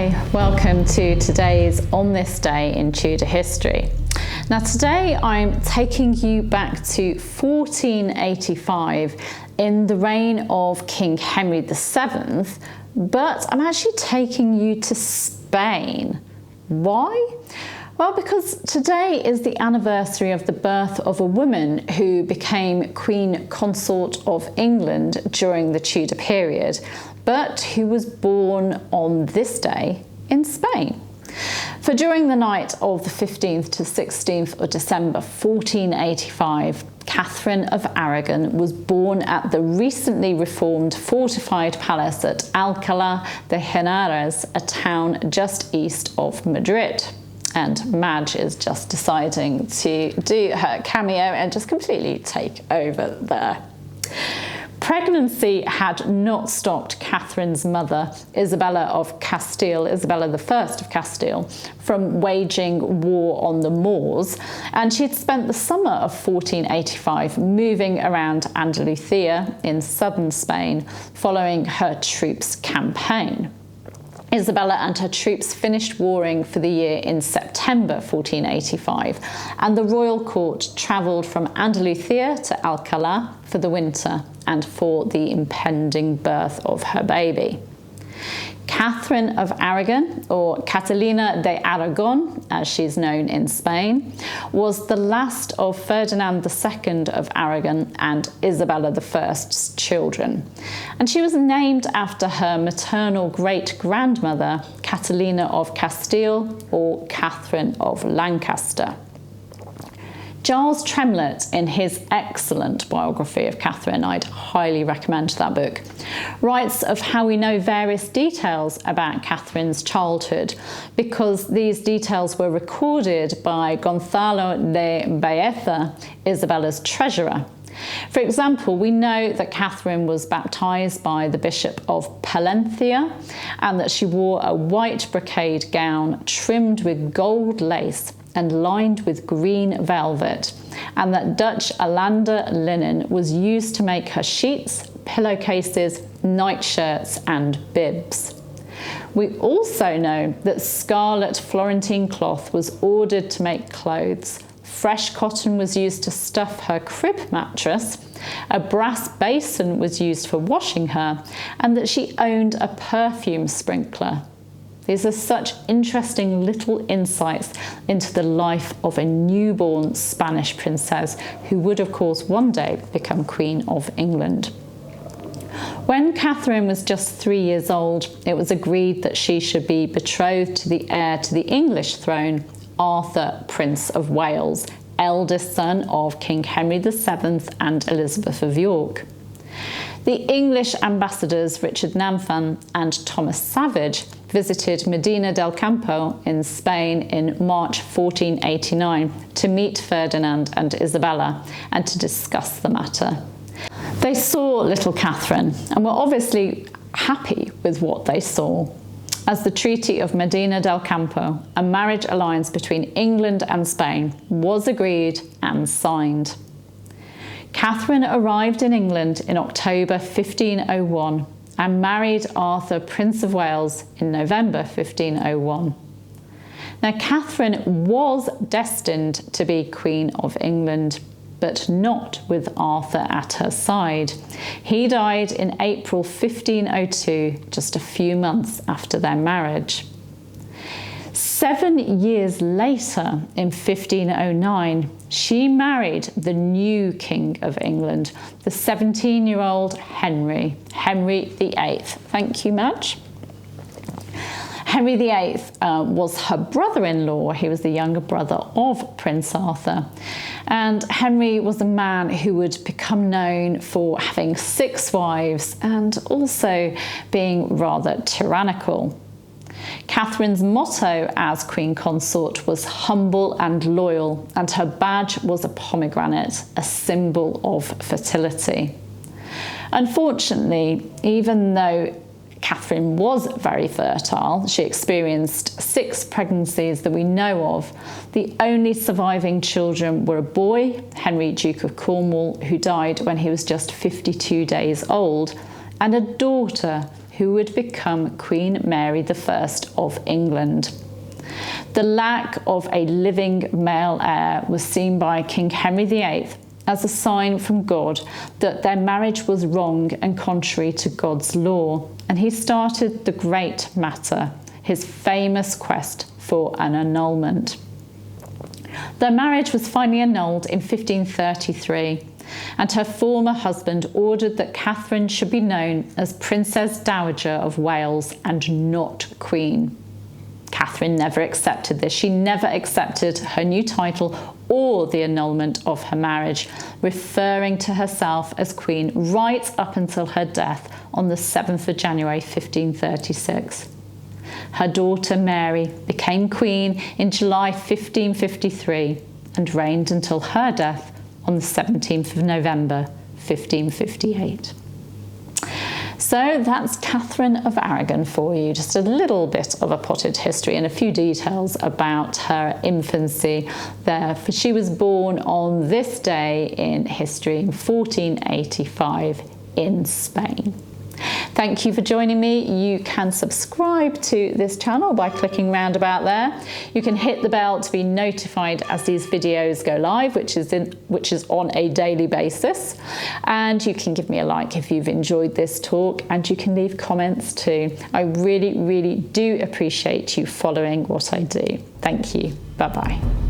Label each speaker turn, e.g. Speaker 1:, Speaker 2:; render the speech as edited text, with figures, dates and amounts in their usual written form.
Speaker 1: Hi, welcome to today's On This Day in Tudor History. Now today I'm taking you back to 1485 in the reign of King Henry VII, but I'm actually taking you to Spain. Why? Well, because today is the anniversary of the birth of a woman who became Queen Consort of England during the Tudor period, but who was born on this day in Spain. For during the night of the 15th to 16th of December 1485, Catherine of Aragon was born at the recently reformed fortified palace at Alcalá de Henares, a town just east of Madrid. And Madge is just deciding to do her cameo and just completely take over there. Pregnancy had not stopped Catherine's mother, Isabella of Castile, Isabella I of Castile, from waging war on the Moors, and she had spent the summer of 1485 moving around Andalusia in southern Spain following her troops' campaign. Isabella and her troops finished warring for the year in September 1485, and the royal court travelled from Andalusia to Alcalá for the winter and for the impending birth of her baby. Catherine of Aragon, or Catalina de Aragon, as she's known in Spain, was the last of Ferdinand II of Aragon and Isabella I's children. And she was named after her maternal great-grandmother, Catalina of Castile, or Catherine of Lancaster. Giles Tremlett, in his excellent biography of Catherine, I'd highly recommend that book, writes of how we know various details about Catherine's childhood because these details were recorded by Gonzalo de Baeza, Isabella's treasurer. For example, we know that Catherine was baptised by the Bishop of Palencia and that she wore a white brocade gown trimmed with gold lace and lined with green velvet, and that Dutch Alander linen was used to make her sheets, pillowcases, nightshirts and bibs. We also know that scarlet Florentine cloth was ordered to make clothes, fresh cotton was used to stuff her crib mattress, a brass basin was used for washing her, and that she owned a perfume sprinkler. These are such interesting little insights into the life of a newborn Spanish princess who would, of course, one day become Queen of England. When Catherine was just 3 years old, it was agreed that she should be betrothed to the heir to the English throne, Arthur, Prince of Wales, eldest son of King Henry VII and Elizabeth of York. The English ambassadors Richard Namphan and Thomas Savage visited Medina del Campo in Spain in March 1489 to meet Ferdinand and Isabella and to discuss the matter. They saw little Catherine and were obviously happy with what they saw, as the Treaty of Medina del Campo, a marriage alliance between England and Spain, was agreed and signed. Catherine arrived in England in October 1501 and married Arthur, Prince of Wales, in November 1501. Now, Catherine was destined to be Queen of England, but not with Arthur at her side. He died in April 1502, just a few months after their marriage. 7 years later, in 1509, she married the new King of England, the 17-year-old Henry VIII. Thank you, Madge. Henry VIII was her brother-in-law. He was the younger brother of Prince Arthur. And Henry was a man who would become known for having 6 wives and also being rather tyrannical. Catherine's motto as Queen Consort was humble and loyal, and her badge was a pomegranate, a symbol of fertility. Unfortunately, even though Catherine was very fertile, she experienced 6 pregnancies that we know of. The only surviving children were a boy, Henry, Duke of Cornwall, who died when he was just 52 days old, and a daughter who would become Queen Mary I of England. The lack of a living male heir was seen by King Henry VIII as a sign from God that their marriage was wrong and contrary to God's law, and he started the great matter, his famous quest for an annulment. Their marriage was finally annulled in 1533, and her former husband ordered that Catherine should be known as Princess Dowager of Wales and not Queen. Catherine never accepted this. She never accepted her new title or the annulment of her marriage, referring to herself as Queen right up until her death on the 7th of January 1536. Her daughter Mary became Queen in July 1553 and reigned until her death on the 17th of November 1558. So that's Catherine of Aragon for you, just a little bit of a potted history and a few details about her infancy there. For she was born on this day in history in 1485 in Spain. Thank you for joining me. You can subscribe to this channel by clicking round about there. You can hit the bell to be notified as these videos go live, which is on a daily basis. And you can give me a like if you've enjoyed this talk, and you can leave comments too. I really, really do appreciate you following what I do. Thank you. Bye-bye.